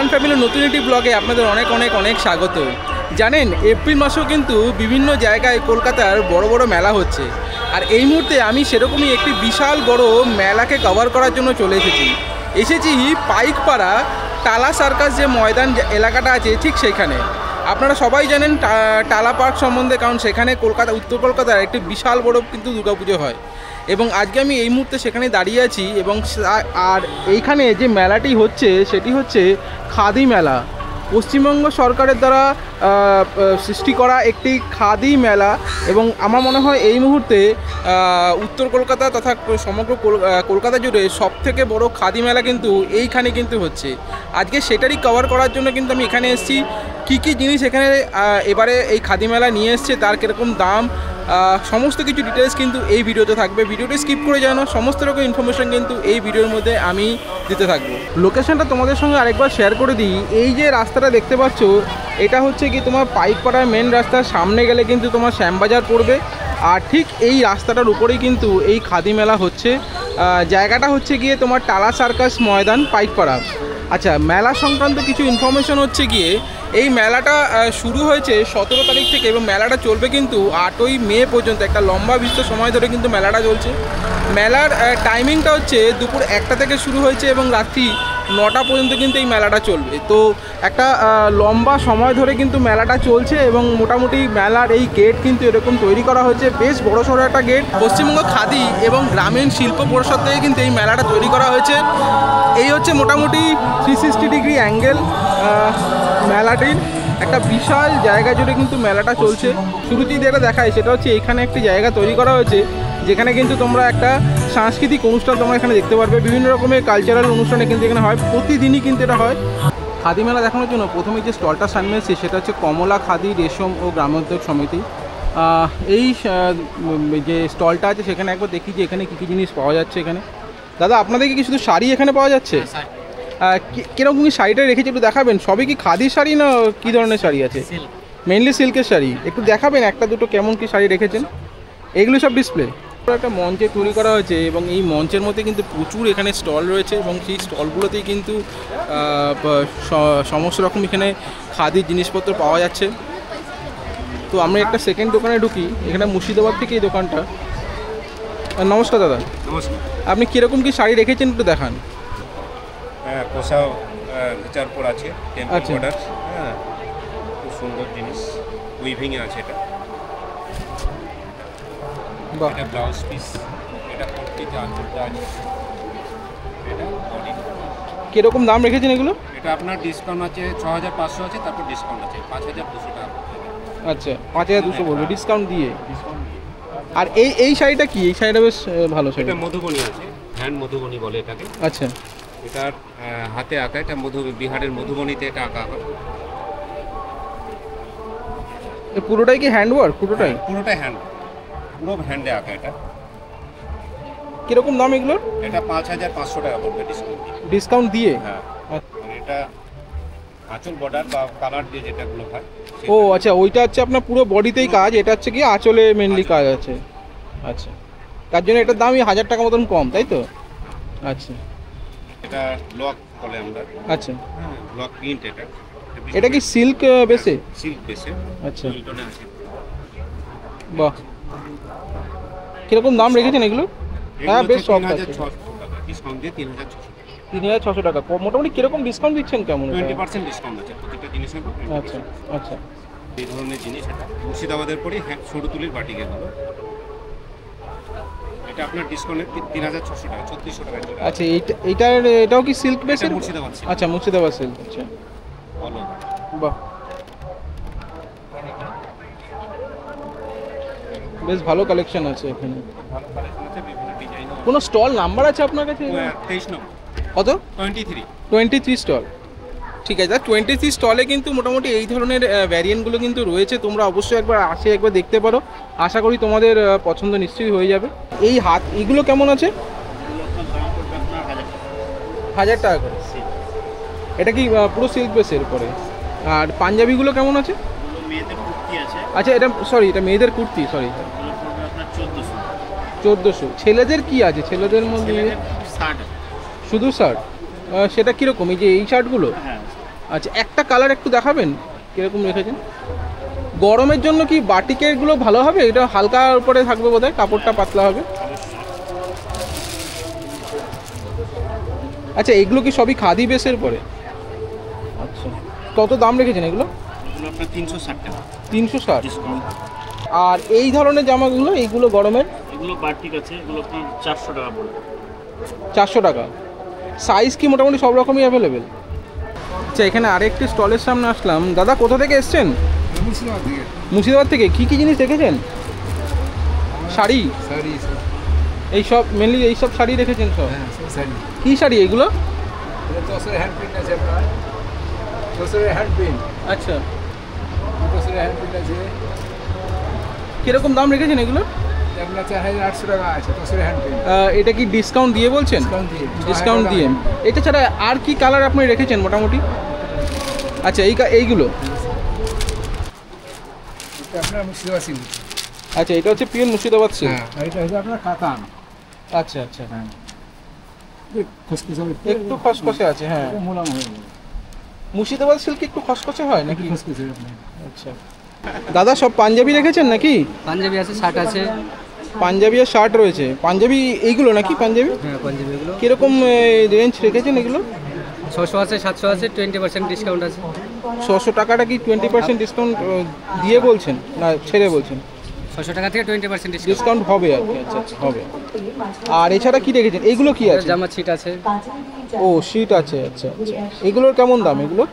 দালান ফ্যামিলির নতুন একটি ব্লগে আপনাদের অনেক অনেক অনেক স্বাগত। জানেন, এপ্রিল মাসেও কিন্তু বিভিন্ন জায়গায় কলকাতার বড় বড় মেলা হচ্ছে। আর এই মুহূর্তে আমি সেরকমই একটি বিশাল বড় মেলাকে কভার করার জন্য চলে এসেছি পাইকপাড়া টালা সার্কাস যে ময়দান এলাকাটা আছে ঠিক সেখানে। আপনারা সবাই জানেন টালা পার্ক সম্বন্ধে, কারণ সেখানে কলকাতা, উত্তর কলকাতার একটি বিশাল বড় কিন্তু দুর্গাপুজো হয়। এবং আজকে আমি এই মুহূর্তে সেখানে দাঁড়িয়ে আছি এবং আর এইখানে যে মেলাটি হচ্ছে সেটি হচ্ছে খাদি মেলা। পশ্চিমবঙ্গ সরকারের দ্বারা সৃষ্টি করা একটি খাদি মেলা এবং আমার মনে হয় এই মুহূর্তে উত্তর কলকাতা তথা সমগ্র কলকাতা জুড়ে সবথেকে বড় খাদি মেলা কিন্তু এইখানে কিন্তু হচ্ছে। আজকে সেটারই কভার করার জন্য কিন্তু আমি এখানে এসেছি। কী কী জিনিস এখানে এবারে এই খাদি মেলা নিয়ে এসছে, তার কীরকম দাম, সমস্ত কিছু ডিটেলস কিন্তু এই ভিডিওতে থাকবে। ভিডিওটি স্কিপ করে জানো, সমস্ত রকম ইনফরমেশন কিন্তু এই ভিডিওর মধ্যে আমি দিতে থাকবো। লোকেশনটা তোমাদের সঙ্গে আরেকবার শেয়ার করে দিই। এই যে রাস্তাটা দেখতে পাচ্ছ, এটা হচ্ছে কি তোমার পাইকপাড়ার মেন রাস্তার সামনে গেলে কিন্তু তোমার শ্যামবাজার পড়বে। আর ঠিক এই রাস্তাটার উপরেই কিন্তু এই খাদি মেলা হচ্ছে। জায়গাটা হচ্ছে গিয়ে তোমার টালা সার্কাস ময়দান, পাইকপাড়া। আচ্ছা, মেলা সংক্রান্ত কিছু ইনফরমেশন হচ্ছে গিয়ে এই মেলাটা শুরু হয়েছে 17 তারিখ থেকে এবং মেলাটা চলবে কিন্তু 8ই মে পর্যন্ত। একটা লম্বা বিস্তর সময় ধরে কিন্তু মেলাটা চলছে। মেলার টাইমিংটা হচ্ছে দুপুর 1টা থেকে শুরু হয়েছে এবং রাত্রি 9টা পর্যন্ত কিন্তু এই মেলাটা চলবে। তো একটা লম্বা সময় ধরে কিন্তু মেলাটা চলছে এবং মোটামুটি মেলার এই গেট কিন্তু এরকম তৈরি করা হয়েছে, বেশ বড়সড় একটা গেট। পশ্চিমবঙ্গ খাদি এবং গ্রামীণ শিল্প পরিষদ থেকে কিন্তু এই মেলাটা তৈরি করা হয়েছে। এই হচ্ছে মোটামুটি 360 ডিগ্রি অ্যাঙ্গেল মেলাটির। একটা বিশাল জায়গা জুড়ে কিন্তু মেলাটা চলছে। শুরুতেই যেটা দেখায় সেটা হচ্ছে এখানে একটি জায়গা তৈরি করা হয়েছে যেখানে কিন্তু তোমরা একটা সাংস্কৃতিক অনুষ্ঠান তোমরা এখানে দেখতে পারবে। বিভিন্ন রকমের কালচারাল অনুষ্ঠানে কিন্তু এখানে হয়, প্রতিদিনই কিন্তু এটা হয়। খাদি মেলা দেখানোর জন্য প্রথমে যে স্টলটা সামনে এসেছে সেটা হচ্ছে কমলা খাদি রেশম ও গ্রামোদ্যোগ সমিতি। এই যে স্টলটা আছে সেখানে একবার দেখি যে এখানে কী কী জিনিস পাওয়া যাচ্ছে। এখানে দাদা, আপনাদেরকে কি শুধু শাড়ি এখানে পাওয়া যাচ্ছে? কীরকম কি শাড়িটা রেখেছে একটু দেখাবেন? সবই কি খাদির শাড়ি না কী ধরনের শাড়ি আছে? মেনলি সিল্কের শাড়ি। একটু দেখাবেন একটা দুটো কেমন কি শাড়ি রেখেছেন? এগুলো সব ডিসপ্লে। একটা মঞ্চে তৈরি করা হয়েছে এবং এই মঞ্চের মধ্যে কিন্তু প্রচুর এখানে স্টল রয়েছে এবং সেই স্টলগুলোতেই কিন্তু সমস্ত রকম এখানে খাদির জিনিসপত্র পাওয়া যাচ্ছে। তো আমরা একটা সেকেন্ড দোকানে ঢুকি। এখানে মুর্শিদাবাদ থেকে এই দোকানটা। নমস্কার দাদা। নমস্কার। আপনি কীরকম কি শাড়ি রেখেছেন একটু দেখান। হ্যাঁ, কোষাও ঘেচার পর আছে, টেম্পল বর্ডার। হ্যাঁ, খুব সুন্দর জিনিস, উইভিংয়ে আছে এটা। এটা ব্লাউজ পিস, এটা কুর্তিতে আঁচলটা আছে, এটা বডি। কীরকম দাম রেখেছেন এগুলো? এটা আপনার ডিসকাউন্ট আছে 6500 আছে, তারপর ডিসকাউন্ট আছে 5200 টাকা। আচ্ছা, 5200 বলবো ডিসকাউন্ট দিয়ে। আর এই শাড়িটা কি? এই শাড়িটা বেশ ভালো শাড়ি। এটা মধুবনী আছে, হ্যান্ড মধুবনী বলে এটাকে। আচ্ছা, এটার হাতে আঁকা, এটা বিহারের মধুবনীতে এটা আঁকা হয়। পুরোটাই কি হ্যান্ড ওয়ার্ক? পুরোটাই হ্যান্ড, পুরো হ্যান্ডে আঁকা। এটা কিরকম দাম এগুলোর? এটা 5500 টাকা পড়বে ডিসকাউন্ট দিয়ে। হ্যাঁ, এটা আঁচল বর্ডার বা কালার দিয়ে যেটাগুলো হয়। ও আচ্ছা, ওইটা হচ্ছে আপনার পুরো বডিতেই কাজ, এটা হচ্ছে কি আঁচলে মেনলি কাজ আছে। আচ্ছা, তার জন্য এটার দামই 1000 টাকা মতন কম, তাই তো? আচ্ছা, এটা ব্লক বলে আমরা। আচ্ছা, হ্যাঁ, ব্লক প্রিন্ট। এটা কি সিল্ক বেসে? সিল্ক বেসে। আচ্ছা, মিল্টনে আছে। বাহ, কিরকম দাম রেখেছেন এগুলো? হ্যাঁ, বেশ সফট আছে। 3600 টাকা ডিসকাউন্ট দিয়ে 3600 টাকা। 3600 টাকা। মোটামুটি কিরকম ডিসকাউন্ট দিচ্ছেন? কেমন? 20% ডিসকাউন্ট আছে প্রত্যেকটা জিনিসের উপর। আচ্ছা আচ্ছা, এই ধরনের জিনিস এটা মুর্শিদাবাদের পরে সরু তুলির বাটিকে হলো। এটা আপনার ডিসকাউন্টে 3600 টাকা, 3400 টাকা। আচ্ছা, এটাও কি সিল্ক বেসের? মুর্শিদাবাদ সিল্ক। আচ্ছা, মুর্শিদাবাদ সিল্ক। আচ্ছা, ভালো। বাহ, বেশ ভালো কালেকশন আছে এখানে। ভালো কালেকশন আছে, বিভিন্ন ডিজাইন। কোনো স্টল নাম্বার আছে আপনার কাছে? 23 নম্বর। কত? 23 স্টল। ঠিক আছে, 23 স্টলে কিন্তু মোটামুটি এই ধরনের ভ্যারিয়েন্টগুলো কিন্তু রয়েছে। তোমরা অবশ্যই একবার দেখতে পারো। আশা করি তোমাদের পছন্দ নিশ্চয়ই হয়ে যাবে। এই এগুলো কেমন আছে? 1000 টাকা করে। এটা কি পুরো সিল্ক বেসের পরে? আর পাঞ্জাবিগুলো কেমন আছে? মেয়েদের কুর্তি আছে। আচ্ছা, এটা মেয়েদের কুর্তি। সরি, 1400। ছেলেদের কি আছে? ছেলেদের মধ্যে শার্ট, শুধু শার্ট। সেটা কীরকম? এই যে এই শার্টগুলো? হ্যাঁ, আচ্ছা, একটা কালার একটু দেখাবেন কিরকম রেখেছেন? গরমের জন্য কি বাটিকেরগুলো ভালো হবে? এটা হালকার উপরে থাকবে বোধহয়, কাপড়টা পাতলা হবে। আচ্ছা, এগুলো কি সবই খাদি বেসের পরে? আচ্ছা, কত দাম রেখেছেন এগুলো? আপনার 360 টাকা 360। ডিসকাউন্ট। আর এই ধরনের জামাগুলো, এইগুলো গরমের? এগুলো বাটিক আছে, এগুলো আপনার 400 টাকা পড়বে। 400 টাকা। সাইজ কি মোটামুটি সব রকমই অ্যাভেলেবেল? আচ্ছা, এখানে আরেকটি স্টলের সামনে আসলাম। দাদা কোথা থেকে এসছেন? মুর্শিদাবাদ থেকে। কি কি জিনিস রেখেছেন? শাড়ি? এইসব মেনলি এইসব শাড়ি রেখেছেন সব? কি শাড়ি এগুলো? আচ্ছা, কিরকম দাম রেখেছেন এগুলো? 4800 টাকা আছে, এটা কি ডিসকাউন্ট দিয়ে বলছেন? ডিসকাউন্ট দিয়ে। এটা ছাড়া আর কি কালার আপনি রেখেছেন মোটামুটি? আচ্ছা, এইগুলো। আপনার মুর্শিদাবাদ সিল্ক। আচ্ছা, এটা হচ্ছে পিওর মুর্শিদাবাদ সিল্ক। হ্যাঁ, এটা হচ্ছে আপনার কাতান। আচ্ছা আচ্ছা, হ্যাঁ, একটু খসখসে আছে। হ্যাঁ, মোলাম হয়ে যাবে। মুর্শিদাবাদ সিল্ক একটু খসখসে হয় নাকি? খসখসে আপনার। আচ্ছা দাদা, সব পাঞ্জাবি রেখেছেন নাকি? পাঞ্জাবি আছে, শার্ট আছে। পাঞ্জাবি আর শার্ট রয়েছে। পাঞ্জাবি এইগুলো নাকি পাঞ্জাবি? হ্যাঁ, পাঞ্জাবি এগুলো কিরকম রেঞ্জ রেখেছেন এগুলো? 600 আছে, 700 আছে, 20% ডিসকাউন্ট আছে। 600 টাকাটা কি 20% ডিসকাউন্ট দিয়ে বলছেন না ছেড়ে বলছেন? 600 টাকা থেকে 20% ডিসকাউন্ট। ডিসকাউন্ট হবে আর কি। আচ্ছা আচ্ছা, হবে। আর এছাড়া কি রেখেছেন? এইগুলো কি আছে? জামা ছিট আছে। ও, শীট আছে। আচ্ছা আচ্ছা, এগুলোর কেমন দাম এগুলো?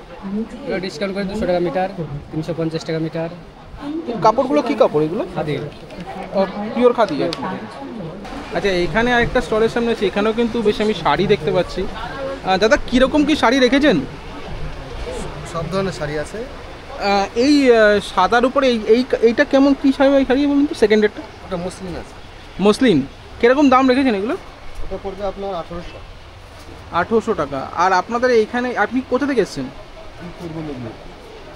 এগুলো ডিসকাউন্ট করে 200 টাকা মিটার, 350 টাকা মিটার। কাপড়গুলো কি কাপড় এগুলো? খাদি। পিওর খাদি। আচ্ছা, এখানে আরেকটা স্টলের সামনে আছে, এখানেও কিন্তু বেশ আমি শাড়ি দেখতে পাচ্ছি। দাদা কীরকম কি শাড়ি রেখেছেন? সব ধরনের শাড়ি আছে। এই সাদার উপরে এইটা কেমন কি শাড়ি? শাড়ি বলুন তো, সেকেন্ডেরটা। ওটা মসলিন আছে। মসলিন। কিরকম দাম রেখেছেন এগুলো? ওটা পড়বে আপনার 1800। 1800 টাকা। আর আপনাদের এইখানে আপনি কোথা থেকে এসেছেন?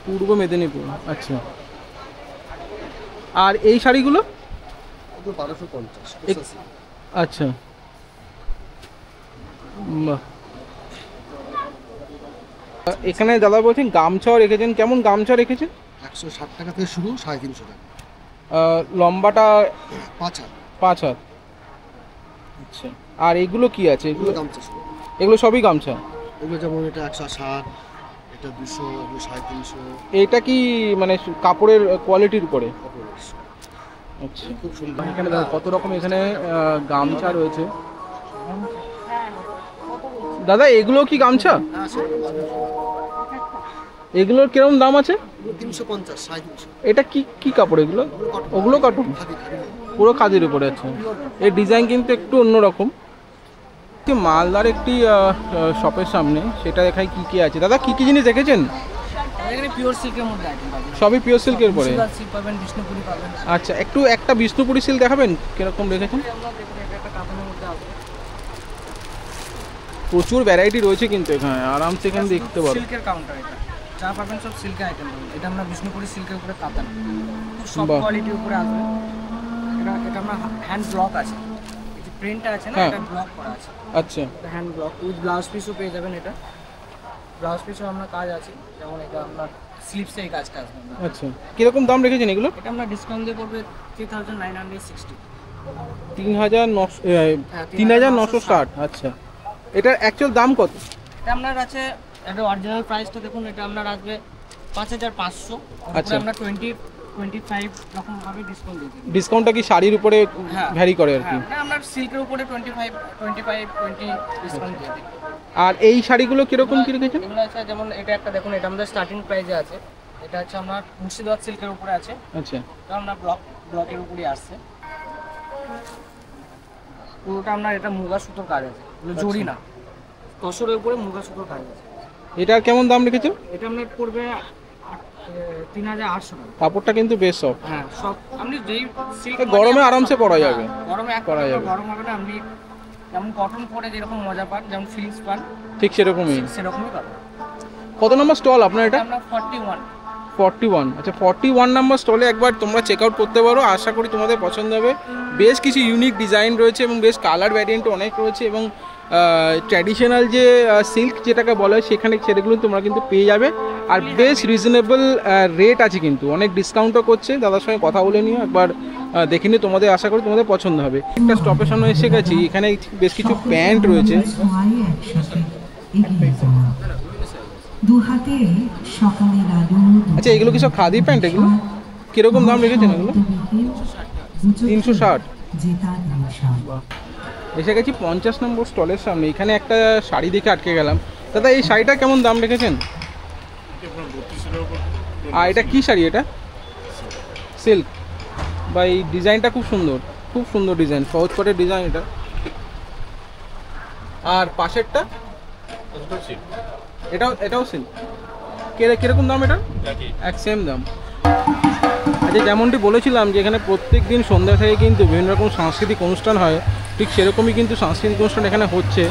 পূর্ব মেদিনীপুর। আচ্ছা, আর এই শাড়িগুলো? 1250। আচ্ছা, বাহ। এখানে দাদা বলছেন গামছাও রেখেছেন। কেমন গামছা রেখেছেন? 160 টাকা থেকে শুরু, 350 টাকা। লম্বাটা 5 হাত। 5 হাত। আচ্ছা, আর এগুলো কি আছে? এগুলো গামছা শুরু। এগুলো সবই গামছা? এগুলো যেমন এটা 160, এটা 200, এগুলো 350। এটা কি মানে কাপড়ের কোয়ালিটির উপরে? আচ্ছা, খুব সুন্দর। এখানে দেখো কত রকম এখানে গামছা রয়েছে। দাদা এগুলো কি গামছা? এগুলোর কিরকম দাম আছে? 350, 350। এটা কি কি কাপড় এগুলো? ওগুলো কাটুন, পুরো খাদির উপরে আছে। এর ডিজাইন কিন্তু একটু অন্যরকম। মালদার একটি শপের সামনে, সেটা দেখায় কি কি আছে। দাদা কি কি জিনিস দেখেছেন? এখানে পিওর সিল্কের মধ্যে আইটেম পাবেন। সবই পিওর সিল্কের উপরে? মুর্শিদাবাদ সিল্ক পাবেন, বিষ্ণুপুরি পাবেন। আচ্ছা, একটা বিষ্ণুপুরি সিল্ক দেখাবেন কিরকম রেখেছেন? আমরা দেখুন, এটা একটা কাপড়ের মধ্যে আছে। প্রচুর ভ্যারাইটি রয়েছে কিন্তু এখানে, আরামসে এখানে দেখতে পারো। সিল্কের কাউন্টার এটা। যা পাবেন সব সিল্কের আইটেম পাবেন। এটা আমরা বিষ্ণুপুরি সিল্কের উপরে কাতান, সব বাহ। কোয়ালিটির উপরে আসবে। এটা আমরা হ্যান্ড ব্লক আছে। এই যে প্রিন্টটা আছে না, হ্যাঁ। এটা ব্লক করা আছে। আচ্ছা, এটা হ্যান্ড ব্লক উইথ ব্লাউজ পিসও পেয়ে যাবেন। এটা ব্লাউজ পিসও আমরা কাজ আছে, যেমন এটা আপনার স্লিপসে এই কাজটা আসবে। আচ্ছা, কিরকম দাম রেখেছেন এগুলো? এটা আমরা ডিসকাউন্ট দিয়ে পড়বে 3960। 3960। আচ্ছা, এটার অ্যাকচুয়াল দাম কত? এটা আপনার আছে, এটা অরিজিনাল প্রাইসটা দেখুন, এটা আপনার আসবে 5500। আচ্ছা। আমরা 25 রকম ভাবে ডিসকাউন্ট দিয়ে দিই। ডিসকাউন্টটা কি শাড়ির উপরে হ্যাঁ। ভ্যারি করে আর কি? হ্যাঁ, আমরা সিল্কের উপরে 25, 20 ডিসকাউন্ট দিয়ে দিই। আর এই শাড়িগুলো কিরকম কি রেখেছেন? এগুলো আছে যেমন এটা একটা দেখুন, এটা আমাদের স্টার্টিং প্রাইসে আছে। এটা হচ্ছে আমরা মুর্শিদাবাদ সিল্কের উপরে আছে। আচ্ছা, এটা আমরা ব্লকের উপরে আসছে। পুরোটা আমরা, এটা মুগা সুতোর কাজ আছে, এগুলো জড়ি না, তসরের উপরে মুগা সুতোর কাজ আছে। এটার কেমন দাম রেখেছেন? এটা আপনার পড়বে 3800 টাকা। কাপড়টা কিন্তু বেশ সফট। হ্যাঁ, সব আপনি যেই সিল্ক গরমে আরামসে পরা যাবে। গরমে এক পরা পরা যাবে। গরম হবে না। আপনি যেমন কটন পরে যেরকম মজা পান, যেমন ফিলিংস পান, ঠিক সেরকমই। সেরকমই পাবেন। কত নম্বর স্টল আপনার এটা? আমরা 41। 41। আচ্ছা, 41 নম্বর স্টলে একবার তোমরা চেক আউট করতে পারো। আশা করি তোমাদের পছন্দ হবে। বেশ কিছু ইউনিক ডিজাইন রয়েছে এবং বেশ কালার ভ্যারিয়েন্ট অনেক রয়েছে এবং ট্র্যাডিশনাল যে সিল্ক যেটাকে বলা হয় সেখানে সেগুলো তোমরা কিন্তু পেয়ে যাবে। আর বেশ রিজনেবল রেট আছে, কিন্তু অনেক ডিসকাউন্টও করছে। দাদার সঙ্গে কথা বলে নিও একবার, দেখে নিয়ে তোমাদের আশা করি তোমাদের পছন্দ হবে। একটা স্টপের সামনে এসে গেছি, এখানে বেশ কিছু প্যান্ট রয়েছে। আচ্ছা, এগুলো কি সব খাদি প্যান্ট? এগুলো কীরকম দাম রেখেছেন এগুলো? 360। এসে গেছি 50 নম্বর স্টলের সামনে। এখানে একটা শাড়ি দেখে আটকে গেলাম। দাদা, এই শাড়িটা কেমন দাম রেখেছেন? আর এটা কি শাড়ি? এটা সিল্ক বা এই ডিজাইনটা খুব সুন্দর, খুব সুন্দর ডিজাইন, সহজ পাটের ডিজাইন এটা। আর পাশেরটা এটাও সিল্ক। কিরকম দাম এটা? এক সেম দাম। আচ্ছা, যেমনটি বলেছিলাম যে এখানে প্রত্যেক দিন সন্ধ্যা থেকে কিন্তু বিভিন্ন রকম সাংস্কৃতিক অনুষ্ঠান হয়, ঠিক সেরকমই কিন্তু সাংস্কৃতিক অনুষ্ঠান এখানে হচ্ছে।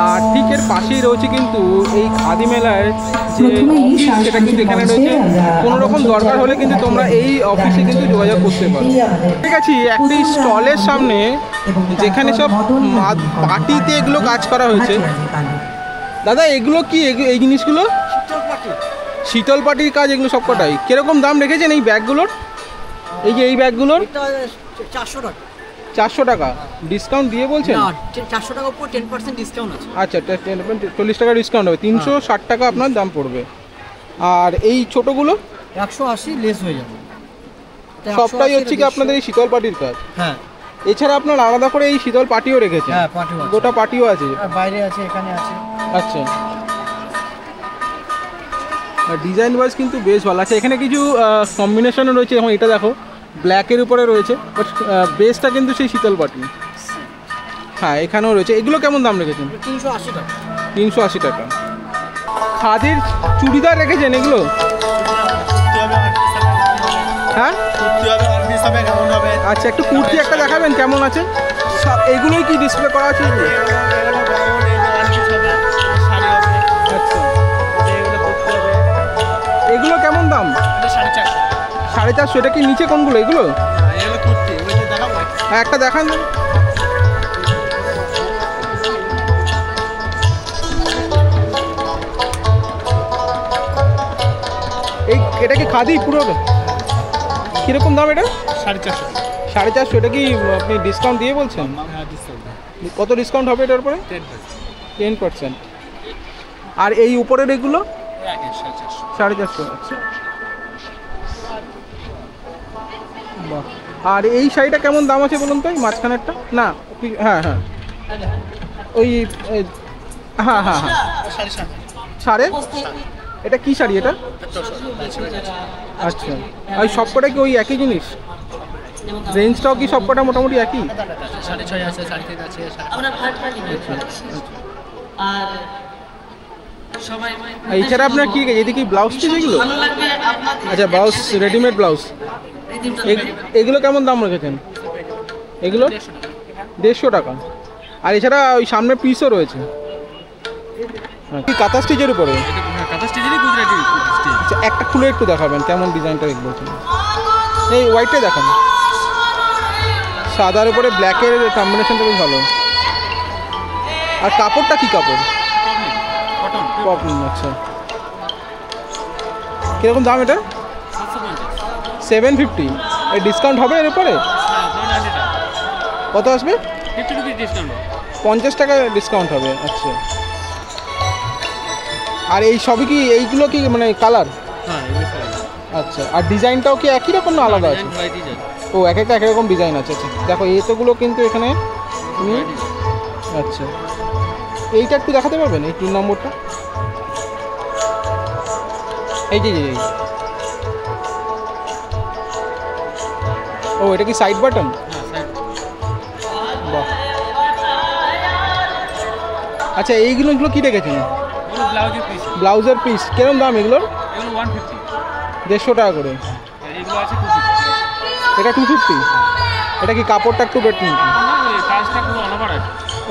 আর ঠিক এর পাশেই রয়েছে কিন্তু এই খাদি মেলার যে অফিস, সেটা কিন্তু এখানে রয়েছে। কোনো রকম দরকার হলে কিন্তু তোমরা এই অফিসে কিন্তু যোগাযোগ করতে পারো। ঠিক আছে, একটি স্টলের সামনে যেখানে সব পাটিতে এগুলো কাজ করা হয়েছে। দাদা, এগুলো কি এই জিনিসগুলো? শীতল পাটির কাজ এগুলো সবকটাই। কিরকম দাম রেখেছেন এই ব্যাগগুলোর? এই যে এই ব্যাগগুলোর 400 টাকা। 400 টাকা ডিসকাউন্ট দিয়ে বলছেন? 400 টাকা উপর 10% ডিসকাউন্ট আছে। আচ্ছা, 40 টাকা ডিসকাউন্ট হবে, 360 টাকা আপনার দাম পড়বে। আর এই ছোটোগুলো 180 লেস হয়ে যাবে। সবটাই হচ্ছে কি আপনাদের এই শীতল পাটির কাজ? হ্যাঁ। এছাড়া আপনার আলাদা করে এই শীতল পাটিও রেখেছেন? হ্যাঁ, পাটিও আছে, গোটা পাটিও আছে। আর বাইরে আছে, এখানে আছে। আচ্ছা, ডিজাইন ওয়াইজ কিন্তু বেশ ভালো আছে। এখানে কিছু কম্বিনেশনও রয়েছে, যেমন এটা দেখো ব্ল্যাকের উপরে রয়েছে, বাট বেসটা কিন্তু সেই শীতল পাটি। হ্যাঁ, এখানেও রয়েছে। এগুলো কেমন দাম রেখেছেন? 380 টাকা। 380 টাকা। খাদির চুড়িদার রেখেছেন এগুলো? হ্যাঁ, আচ্ছা, একটু কুর্তি একটা দেখাবেন কেমন আছে? এগুলোই কি ডিসপ্লে করা আছে? এগুলো কেমন দাম? 450। এটা কি নিচে কোনগুলো এগুলো? হ্যাঁ, একটা দেখান। এটা কি খাদি পুরো? কিরকম দাম এটা? 450। 450। এটা কি আপনি ডিসকাউন্ট দিয়ে বলছেন? কত ডিসকাউন্ট হবে এটার উপরে? 10%। আর এই উপরের এগুলো 450। আচ্ছা, বাহ। আর এই শাড়িটা কেমন দাম আছে বলুন তো? এই মাঝখানেরটা না? হ্যাঁ হ্যাঁ, ওই হ্যাঁ হ্যাঁ হ্যাঁ, সাড়ে। এটা কি শাড়ি এটা? আচ্ছা, ওই সবকটা কি ওই একই জিনিস? রেঞ্জটাও কি সবকটা মোটামুটি একই? 6.5 আছে, 3.5 আছে। এছাড়া আপনার কি এদিকে কি ব্লাউজ পিস এগুলো? আচ্ছা, ব্লাউজ, রেডিমেড ব্লাউজ। এগুলো কেমন দাম রেখেছেন? এগুলো 150 টাকা। আর এছাড়া ওই সামনে পিসও রয়েছে কি কাঁথা স্টিচের উপরে? আচ্ছা, একটা খুলে একটু দেখাবেন কেমন ডিজাইনটা বলছেন? এই হোয়াইটটাই দেখান। সাদার উপরে ব্ল্যাকের কম্বিনেশনটা বেশ ভালো। আর কাপড়টা কি কাপড়? কটন। আচ্ছা, কিরকম দাম এটা? 750। এই ডিসকাউন্ট হবে এর উপরে? কত আসবে? 50 টাকা ডিসকাউন্ট হবে। আচ্ছা, আর এই সবই কি এইগুলো কি মানে কালার? আচ্ছা, আর ডিজাইনটাও কি একই রকম না আলাদা আছে? ও, এক একটা এক রকম ডিজাইন আছে। আচ্ছা, দেখো এতগুলো কিন্তু এখানে তুমি। আচ্ছা, এইটা একটু দেখাতে পারবেন? এই 3 নম্বরটা, এই যে ও, এটা কি সাইড বাটন? বাহ। আচ্ছা, এইগুলো কি রেখেছেন? ব্লাউজের পিস। কিরকম দাম এগুলোর? 150 টাকা করে। এটা 250। এটা কি কাপড়টা একটু বেট?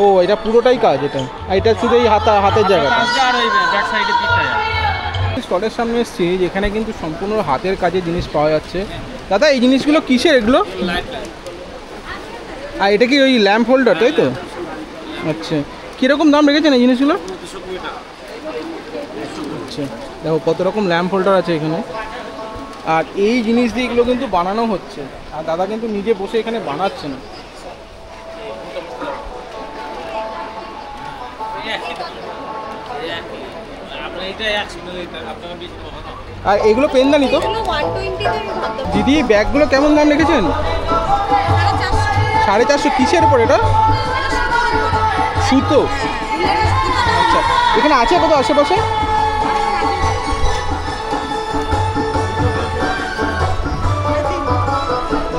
ও, এটা পুরোটাই কাজ এটা? এটা শুধু এই হাতের জায়গাটা? স্টলের সামনে এসেছি, যেখানে কিন্তু সম্পূর্ণ হাতের কাজের জিনিস পাওয়া যাচ্ছে। দাদা, এই জিনিসগুলো কিসের? এগুলো আর এটা কি ওই ল্যাম্প হোল্ডার তাই তো? আচ্ছা, কীরকম দাম রেখেছেন এই জিনিসগুলো? আচ্ছা, দেখো কত রকম ল্যাম্প হোল্ডার আছে এখানে। আর এই জিনিস দিয়ে এগুলো কিন্তু বানানো হচ্ছে, আর দাদা কিন্তু নিজে বসে এখানে বানাচ্ছে না। আর এগুলো পেনদানি তো? দিদি ব্যাগগুলো কেমন দাম রেখেছেন? 450। কিসের উপর এটা? সুতো। আচ্ছা, এখানে আছে কত আশেপাশে?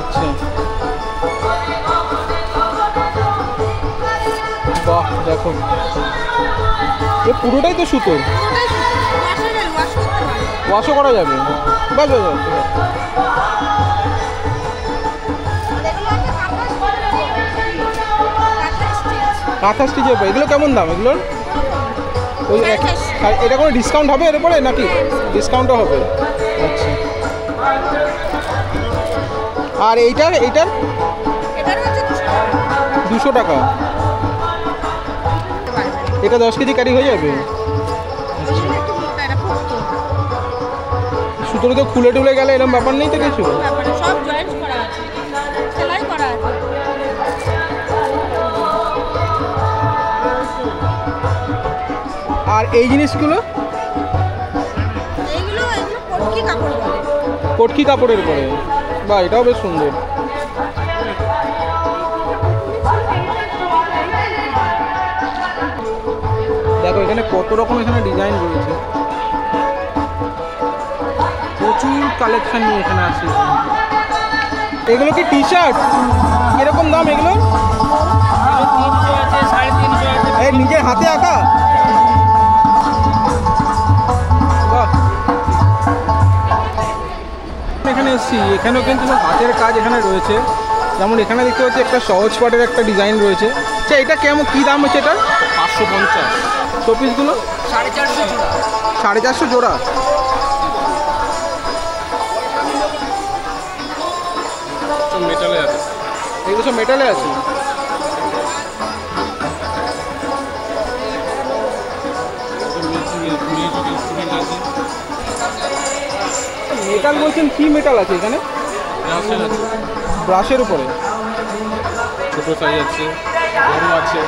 আচ্ছা, বাহ দেখো, এ পুরোটাই তো সুতো, ওয়াশও করা যাবে। বাস বাস বাস। কাঁথা স্টিচের উপর এগুলো কেমন দাম এগুলোর? ওই এটা কোনো ডিসকাউন্ট হবে এর উপরে নাকি? ডিসকাউন্টও হবে। আচ্ছা, আর এইটার 200 টাকা। এটা 10 কেজি ক্যারি হয়ে যাবে? সুতোটা তো খুলে টুলে গেলে এরকম ব্যাপার নেই তো কিছু? আর এই জিনিসগুলো কটকি কাপড়ের উপরে, বা এটাও বেশ সুন্দর। দেখো এখানে কত রকম এখানে ডিজাইন রয়েছে, প্রচুর কালেকশন নিয়ে এখানে আসছে। এগুলো কি টি শার্ট? কিরকম দাম এগুলো? 300 আছে, 350 আছে। এই নিজের হাতে আঁকা? বাহ, এখানে এসেছি, এখানেও কিন্তু সব হাতের কাজ এখানে রয়েছে। যেমন এখানে দেখতে পাচ্ছি একটা সহজ পাটের একটা ডিজাইন রয়েছে। আচ্ছা, এটা কেমন, কী দাম হচ্ছে এটা? 550। শোপিসগুলো 450 জোড়া। 450 জোড়া। মেটালে আছে, এগুলো সব মেটালে আছে। মেটাল বলছেন, কি মেটাল আছে এখানে? ব্রাশের উপরে ছোট সাইজ আছে, বড় আছে।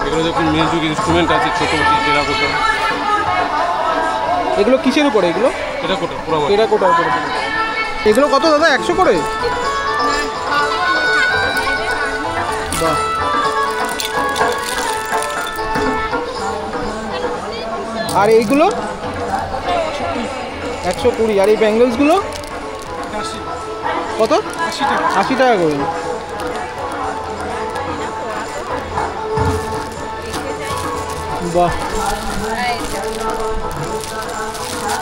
এগুলো দেখুন মিউজিক ইনস্ট্রুমেন্ট আছে, ছোট টেরাকোটা। এগুলো কিসের উপরে? এগুলো টেরাকোটা, পুরো টেরাকোটার উপরে। এগুলো কত দাদা? 100 করে? বাহ, আর এইগুলো 120। আর এই ব্যাঙ্গলসগুলো কত? 80 টাকা করে। বাহ,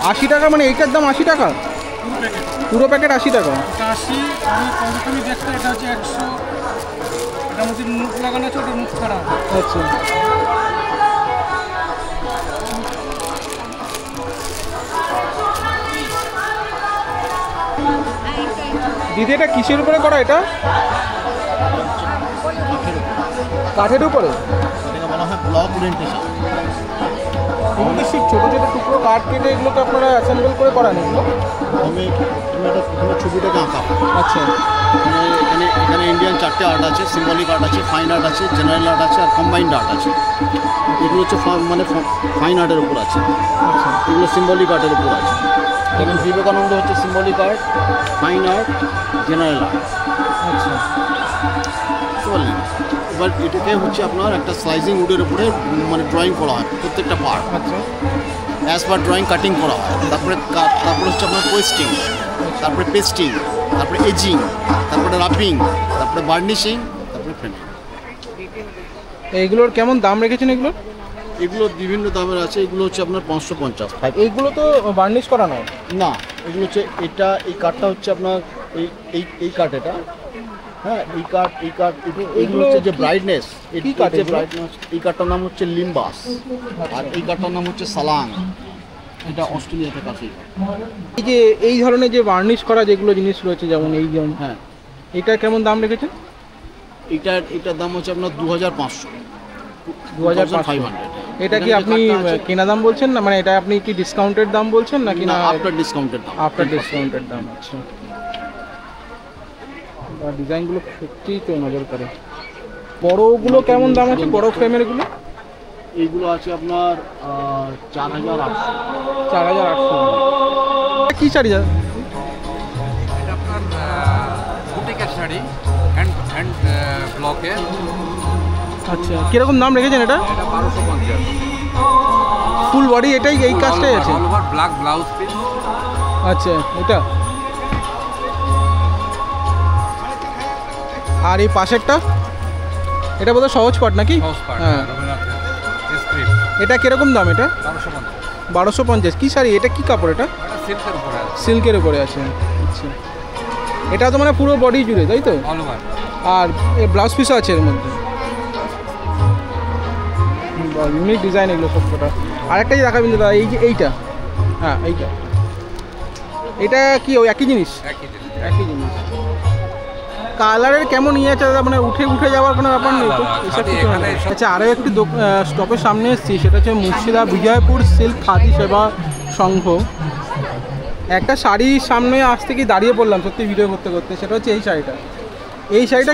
80 টাকা, মানে এইটার দাম 80 টাকা? পুরো প্যাকেট 80 টাকা? 80। আমি কমপ্লিট দেখতে, এটা হচ্ছে 100। এটার মধ্যে মুখ লাগানো আছে, ওটা মুখ খারাপ। আচ্ছা, দিদি এটা কিসের উপরে করা? এটা কাঠের উপরে? এটাকে বলা হয় ব্লক ওরিয়েন্টেশন। এগুলো কি ছোটো ছোটো টুকরো কাঠ কেটে এগুলোকে আপনারা অ্যাসেম্বল করে করান এগুলো? আমি একটা প্রথমে ছবিটাকে আঁকা। আচ্ছা, এখানে এখানে ইন্ডিয়ান 4টে আর্ট আছে, সিম্বলিক আর্ট আছে, ফাইন আর্ট আছে, জেনারেল আর্ট আছে, আর কম্বাইন্ড আর্ট আছে। এগুলো হচ্ছে মানে ফাইন আর্টের উপর আছে, আচ্ছা, এগুলো সিম্বলিক আর্টের উপর আছে। যেমন বিবেকানন্দ হচ্ছে symbolic art, fine art, general art. আচ্ছা। বুঝতে পারলেন? এবার এটাকে হচ্ছে আপনার একটা স্লাইজিং উডের উপরে মানে ড্রয়িং করা হয় প্রত্যেকটা পার্ট। আচ্ছা, অ্যাজ পার ড্রয়িং কাটিং করা হয়। তারপরে হচ্ছে আপনার পোস্টিং, তারপরে পেস্টিং, তারপরে এজিং, তারপরে রাপিং, তারপরে বার্নিশিং, তারপরে ফ্রেমিং। এইগুলোর কেমন দাম রেখেছেন এগুলো? এগুলো বিভিন্ন দামের আছে। এগুলো হচ্ছে আপনার 550। এইগুলো তো বার্নিশ করা নয়? না, এগুলো হচ্ছে এই কাঠটা হচ্ছে আপনার এই কাঠ, এটা হ্যাঁ এই কাঠ এইগুলো হচ্ছে যে ব্রাইটনেস। কি কাঠ? ব্রাইটনেস এই কাঠটার নাম হচ্ছে লিম্বাস, আর এই কাঠটার নাম হচ্ছে সালাং। এটা অস্ট্রেলিয়াতে কাছে। এই যে এই ধরনের যে বার্নিশ করা যেগুলো জিনিস রয়েছে, যেমন এই যেমন, হ্যাঁ, এটা কেমন দাম রেখেছেন? এটার দাম হচ্ছে আপনার 2500। 2500। এটা কি আপনি কেনা দাম বলছেন না, মানে এটা আপনি কি ডিসকাউন্টেড দাম বলছেন নাকি না? আফটার ডিসকাউন্টের দাম। আফটার ডিসকাউন্টেড দাম। আচ্ছা, ডিজাইনগুলো সত্যিই তো নজর করে। বড়গুলো কেমন দাম আছে, বড় ফ্রেমের গুলো? এইগুলো আছে আপনার 4800। 4800। কি শাড়ি? এটা আপনার বুটিকের শাড়ি, হ্যান্ড ব্লকে। আচ্ছা, কিরকম দাম রেখেছেন এটা? এটা 1250। ফুল বডি এটাই, এই কাজটাই আছে? All over black blouse piece. আচ্ছা, এটা আর এই পাশেরটা এটা বোধহয় সহজ পাট নাকি? হ্যাঁ। এটা কিরকম দাম? এটা 1250। কি শাড়ি এটা, কি কাপড় এটা? সিল্কের উপরে আছে। সিল্কের উপরে আছে। আচ্ছা, এটা তো মানে পুরো বডি জুড়ে, তাই তো? All over. আর এই ব্লাউজ পিসও আছে এর মধ্যে। ইউনিক ডিজাইন এগুলো সবকটা। আরেকটা যে দেখাবেন দাদা, এই যে এইটা, হ্যাঁ এইটা, এটা কি ওই একই জিনিস? একই জিনিস। কালারের কেমন ইয়ে আছে দাদা, মানে উঠে যাওয়ার কোনো ব্যাপার নেই তো? এসব কিছু নেই। আচ্ছা, আরও একটি স্টপের সামনে এসেছি, সেটা হচ্ছে মুর্শিদা বিজয়পুর সিল্ক খাদি সেবা সংঘ। একটা শাড়ির সামনে আজ থেকে দাঁড়িয়ে পড়লাম সত্যি ভিডিও করতে করতে, সেটা হচ্ছে এই শাড়িটা। এই শাড়িটা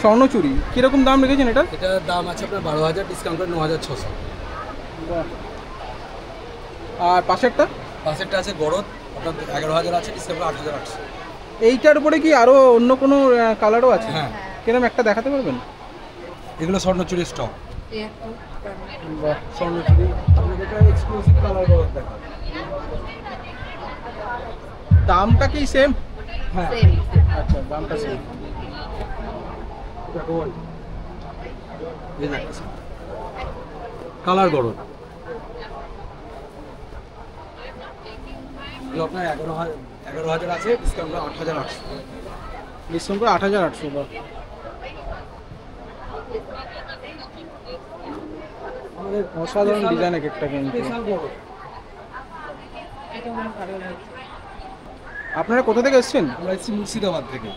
স্বর্ণচুরি, কীরকম দাম রেখেছেন এটা? এটার দাম আছে আপনার 12000, ডিসকাউন্ট করে 9600। আর পাশেরটা? পাশেরটা আছে গরদ, আপনার 11000 আছে, ডিসকাউন্ট করে 8800। এইটার উপরে কি আরও অন্য কোনো কালারও আছে? হ্যাঁ। কিরকম একটা দেখাতে পারবেন? এগুলো স্বর্ণচুরির স্টক। বাহ, স্বর্ণচুরি। আপনাদের এটা এক্সক্লুসিভ কালার গরদ দেখা। দামটা কি সেম? হ্যাঁ, আচ্ছা, দামটা সেম। এটা গোল্ড। এই দেখেন কালার গরদ, এগুলো আপনার 11000 আছে, ডিসকাউন্ট করে 8800। ডিসকাউন্ট করে 8800। বাহ, আমাদের অসাধারণ ডিজাইন একটা কিন্তু। স্পেশাল গরদ। আপনারা কোথা থেকে এসেছেন? আমরা এসেছি মুর্শিদাবাদ থেকে।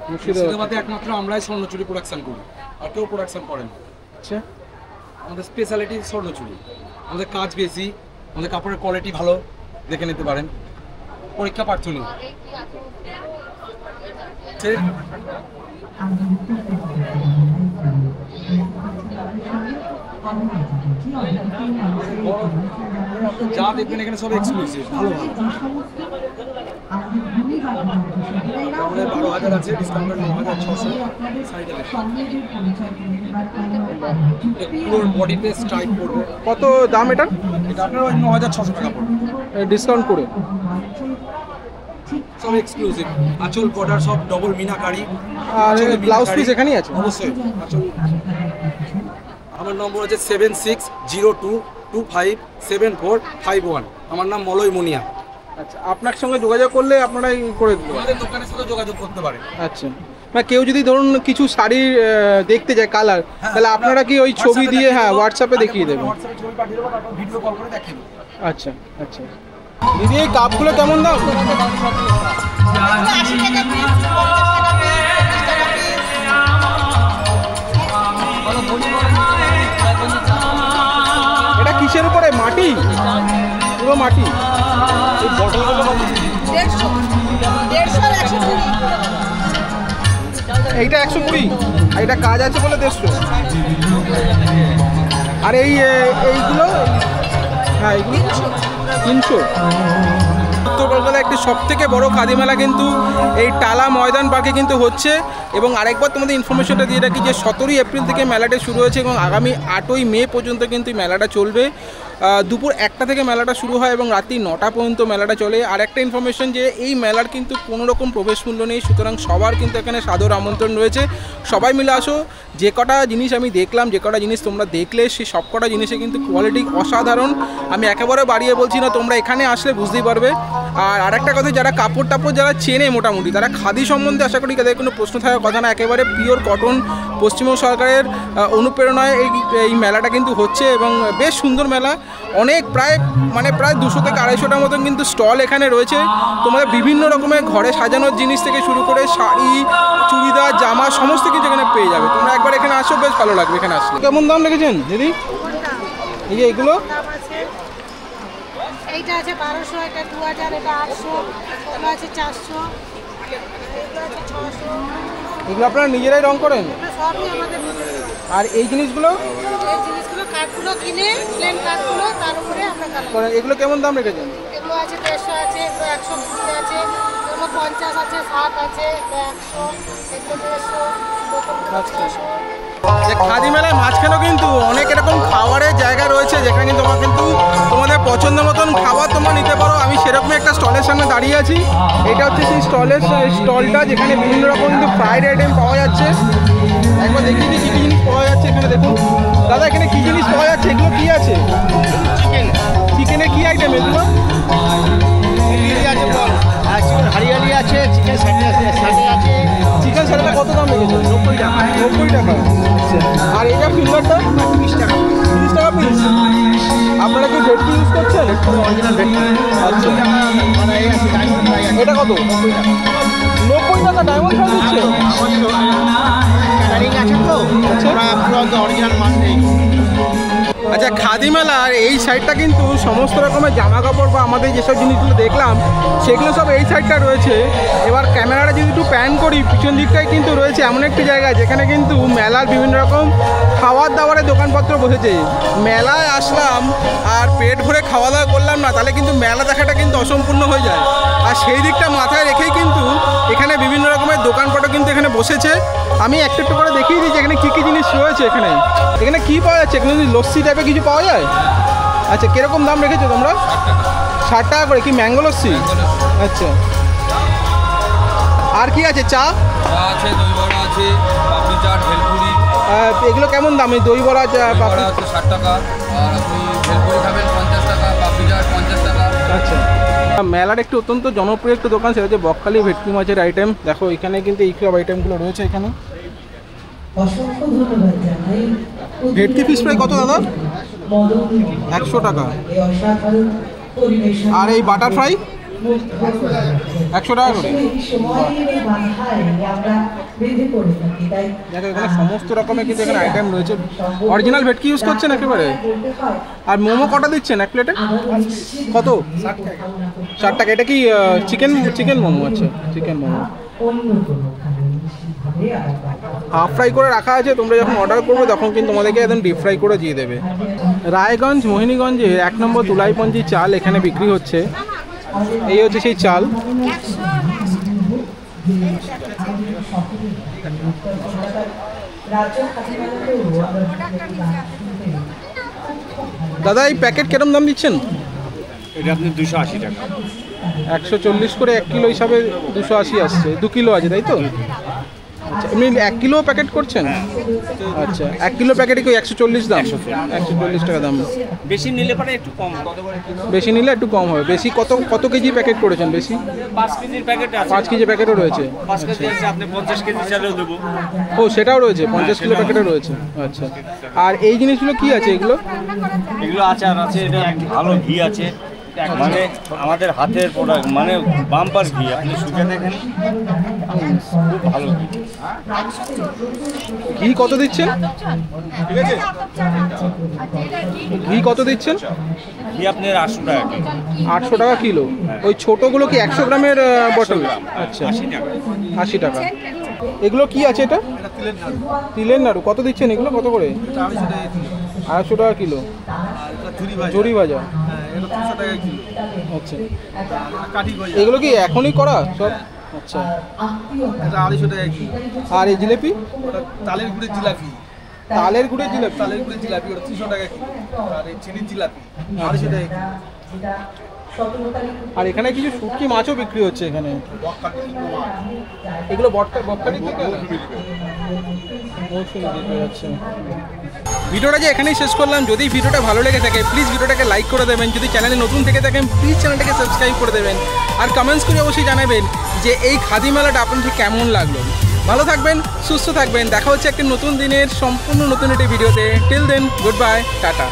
মুর্শিদাবাদ। মুর্শিদাবাদে একমাত্র আমরাই স্বর্ণচুরি প্রোডাকশন করি, আর কেউ প্রোডাকশন করেন না। আচ্ছা, আমাদের স্পেশালিটি স্বর্ণচুরি। আমাদের কাজ বেশি, আমাদের কাপড়ের কোয়ালিটি ভালো, দেখে নিতে পারেন, পরীক্ষা প্রার্থনী। যা দেখবেন এখানে সব এক্সক্লুসিভ, ভালো ভালো। আমাদের 12000 আছে, ডিসকাউন্ট করে 9600। সাইডে পুরো বডিতে স্ট্রাইপ করবে। কত দাম এটা? এটা আপনার ওই 9600 টাকা পড়বে, ডিসকাউন্ট করে। সব এক্সক্লুসিভ। আঁচল বর্ডার সব ডবল মিনাকারি। আর আঁচলে ব্লাউজ মিনাকারি। পিস এখানেই আছে? অবশ্যই আঁচল। আমার নম্বর আছে 7602257451। আমার নাম মলয় মুনিয়া। আচ্ছা, আপনার সঙ্গে যোগাযোগ করলে আপনারা করে দেবেন? আমাদের দোকানের সাথে যোগাযোগ করতে পারেন। আচ্ছা, মানে কেউ যদি ধরুন কিছু শাড়ি দেখতে যায় কালার, তাহলে আপনারা কি ওই ছবি দিয়ে, হ্যাঁ, হোয়াটসঅ্যাপে দেখিয়ে দেবেন? হোয়াটসঅ্যাপে ছবি পাঠিয়ে দেবো, তারপর ভিডিও কল করে দেখিয়ে দেবো। আচ্ছা আচ্ছা। দিদি, এই কাপগুলো কেমন দাম? এটা কিসের উপরে? মাটি, পুরো মাটি। এই বটলগুলো 150 এইটা 120, আর এটা কাজ আছে বলে 150। আর এইগুলো, হ্যাঁ, এইগুলো 300। উত্তর কলকাতার একটি সবথেকে বড় খাদি মেলা কিন্তু এই টালা ময়দান পার্কে কিন্তু হচ্ছে। এবং আরেকবার তোমাদের ইনফরমেশনটা দিয়ে রাখি যে 17ই এপ্রিল থেকে মেলাটা শুরু হয়েছে এবং আগামী 8ই মে পর্যন্ত কিন্তু এই মেলাটা চলবে। দুপুর 1টা থেকে মেলাটা শুরু হয় এবং রাত্রি 9টা পর্যন্ত মেলাটা চলে। আর একটা ইনফরমেশন যে এই মেলার কিন্তু কোনো রকম প্রবেশ মূল্য নেই, সুতরাং সবার কিন্তু এখানে সাদর আমন্ত্রণ রয়েছে। সবাই মিলে আসো। যে কটা জিনিস আমি দেখলাম, যে কটা জিনিস তোমরা দেখলে, সেই সব কটা জিনিসে কিন্তু কোয়ালিটি অসাধারণ। আমি একেবারে বাড়িয়ে বলছি না, তোমরা এখানে আসলে বুঝতেই পারবে। আর আরেকটা কথা, যারা কাপড় টাপড় যারা চেনে মোটামুটি, তারা খাদি সম্বন্ধে আশা করি তাদের কোনো প্রশ্ন থাকার কথা না। একেবারে পিওর কটন, পশ্চিমবঙ্গ সরকারের অনুপ্রেরণায় এই মেলাটা কিন্তু হচ্ছে এবং বেশ সুন্দর মেলা। অনেক প্রায় 200 থেকে 250টার মতন কিন্তু স্টল এখানে রয়েছে। তোমাদের বিভিন্ন রকমের ঘরে সাজানোর জিনিস থেকে শুরু করে শাড়ি, চুড়িদার, জামা সমস্ত কিছু এখানে পেয়ে যাবে। তোমরা একবার এখানে আসো, বেশ ভালো লাগবে এখানে আসলে। কেমন দাম রেখেছেন দিদি এই যে এগুলো? এইটা আছে 1200, এটা 2000, এটা 800, এগুলো আছে 400, এগুলো আছে 600। এগুলো আপনারা নিজেরাই রং করেন? এগুলো সবই আমাদের নিজেদের। আর এই জিনিসগুলো? এই জিনিসগুলো কাঠগুলো কিনে, প্লেন কাঠগুলো, তার উপরে আমরা কালার করেন। এগুলো কেমন দাম রেখেছেন? এগুলো আছে 150 আছে, এগুলো 120 আছে, এগুলো 50 আছে, 60 আছে, এগুলো 100, এগুলো 150, বোতলগুলো 600। খাদি মেলায় মাঝখানেও কিন্তু অনেক এরকম খাবারের জায়গা রয়েছে, যেখানে কিন্তু তোমাদের পছন্দ মতন খাবার তোমরা নিতে পারো। আমি সেরকম একটা স্টলের সামনে দাঁড়িয়ে আছি। এটা হচ্ছে সেই স্টলটা যেখানে বিভিন্ন রকম কিন্তু ফ্রাইড আইটেম পাওয়া যাচ্ছে। একবার দেখিয়ে দিই কী কী জিনিস পাওয়া যাচ্ছে এখানে। দেখুন দাদা, এখানে কী জিনিস পাওয়া যাচ্ছে? এগুলো কী আছে? চিকেনের কী আইটেম এগুলো? হরিয়ালি আছে, চিকেন স্যাটে আছে। চিকেন স্যালাডটা কত দাম লেগেছে? 90 টাকা। 90 টাকা। আচ্ছা, আর এইটা ফিঙ্গারটা 30 টাকা। 30 টাকা পিস। আপনারা কি ভেটকি ইউজ করছেন? অরিজিনাল ভেটকি। আচ্ছা, মানে এই আছে ডায়মন্ড ফ্রাই আছে। এটা কত? 90 টাকা ডায়মন্ড ফ্রাই দিচ্ছে? ক্যাটারিং আছে তো, ওরা পুরো অরিজিনাল মাছ নেই। আচ্ছা, খাদি মেলার এই সাইডটা কিন্তু সমস্ত রকমের জামা কাপড় বা আমাদের যেসব জিনিসগুলো দেখলাম সেগুলো সব এই সাইডটা রয়েছে। এবার ক্যামেরাটা যদি একটু প্যান করি, পিছন দিকটাই কিন্তু রয়েছে এমন একটি জায়গা যেখানে কিন্তু মেলার বিভিন্ন রকম খাবার দাবারের দোকানপত্র বসেছে। মেলায় আসলাম আর পেট ভরে খাওয়া দাওয়া করলাম না, তাহলে কিন্তু মেলা দেখাটা কিন্তু অসম্পূর্ণ হয়ে যায়। আর সেই দিকটা মাথায় রেখেই কিন্তু এখানে বিভিন্ন রকমের দোকানপাটও কিন্তু এখানে বসেছে। আমি একটু একটু করে দেখিয়ে দিই যে এখানে কী কী জিনিস রয়েছে। এখানে কী পাওয়া যাচ্ছে? এখানে লস্যি টাইপের কিছু পাওয়া যায়? আচ্ছা, কিরকম দাম রেখেছো তোমরা? 60 টাকা করে। কি ম্যাঙ্গো লস্যি? আচ্ছা, আর কি আছে? চা আছে, দই বড়া আছে, পাপড়ি চাট, ভেলপুরি। এগুলো কেমন দাম? এই দই বড়া, বড়া আছে 60 টাকা, আর আপনি ভেলপুরি খাবেন 50 টাকা, পাপড়ি চাট 50 টাকা। আচ্ছা, মেলার একটি অত্যন্ত জনপ্রিয় একটা দোকান, সেটা হচ্ছে বকখালি ভেটকি মাছের আইটেম। দেখো এখানে কিন্তু এই সব আইটেমগুলো রয়েছে। এখানে অসংখ্য ধন্যবাদ জানাই। ভেটকি ফিশ ফ্রাই কত দাদা? 100 টাকা। আর এই বাটার ফ্রাই 100 টাকা করে। দেখো এখানে সমস্ত রকমের কিন্তু এখানে আইটেম রয়েছে। অরিজিনাল ভেটকি ইউজ করছেন একেবারে? আর মোমো কটা দিচ্ছেন এক প্লেটে? কত? 60 টাকা। এটা কি চিকেন মোমো? আছে চিকেন মোমো। হাফ ফ্রাই করে রাখা আছে, তোমরা যখন অর্ডার করবে তখন কিন্তু তোমাদেরকে একদম ডিপ ফ্রাই করে দিয়ে দেবে। রায়গঞ্জ মোহিনীগঞ্জে 1 নম্বর তুলাইপঞ্জি চাল এখানে বিক্রি হচ্ছে। এই হচ্ছে সেই চাল। দাদা, এই প্যাকেট কিরম দাম দিচ্ছেন? এটা আপনি 280 টাকা। 140 করে 1 কিলো হিসাবে 280 আসছে। 2 কিলো আছে তাই তো? আচ্ছা, এমনি 1 কিলো প্যাকেট করছেন? আচ্ছা, 1 কিলো প্যাকেটে কি 140 দাম? 140 টাকা দাম। বেশি নিলে পরে একটু কম। বেশি নিলে একটু কম হবে। বেশি কত কেজি প্যাকেট করেছেন? বেশি 5 কেজির প্যাকেট আছে। 5 কেজি প্যাকেটও রয়েছে। 5 কেজি আছে, আপনি 50 কেজি চালেও দেবো। ও, সেটাও রয়েছে, 50 কিলো প্যাকেটও রয়েছে। আচ্ছা, আর এই জিনিসগুলো কি আছে? এগুলো আচার আছে, এটা ভালো ঘি আছে, মানে আমাদের হাতের প্রোডাক্ট, মানে বাম্পার ঘি। আপনি শুকে দেখেন, খুব ভালো ঘি। ঘি কত দিচ্ছেন? ঠিক আছে, ঘি কত দিচ্ছেন? ঘি আপনার 800 টাকা কিলো। 800 টাকা কিলো। ওই ছোটোগুলো কি 100 গ্রামের বটল? আচ্ছা, 80 টাকা। এগুলো কি আছে? এটা তিলের নাড়ু। কত দিচ্ছেন এগুলো? কত করে? 250 টাকা কিলো। ঝুরি ভাজা। আচ্ছা, এগুলো কি এখনই করা সব? আচ্ছা, 250 টাকা কিলো। আর এই জিলেপি? তালের গুড়ের জিলাপি। তালের গুড়ের জিলাপি? তালের গুড়ের জিলাপি ওটা 300 টাকা কিলো। আর এই চিনির জিলাপি 250 টাকা কিলো। আর এখানে কিছু শুটকি মাছও বিক্রি হচ্ছে এখানে। এগুলো বটকাটি থেকে যাচ্ছে। ভিডিওটা যে এখানেই শেষ করলাম। যদি ভিডিওটা ভালো লেগে থাকে প্লিজ ভিডিওটাকে লাইক করে দেবেন। যদি চ্যানেলে নতুন থেকে থাকেন প্লিজ চ্যানেলটাকে সাবস্ক্রাইব করে দেবেন। আর কমেন্টস করে অবশ্যই জানাবেন যে এই খাদি মেলাটা আপনাদের কেমন লাগলো। ভালো থাকবেন, সুস্থ থাকবেন। দেখা হচ্ছে একটা নতুন দিনের সম্পূর্ণ নতুন একটি ভিডিওতে। Till then, goodbye, tata.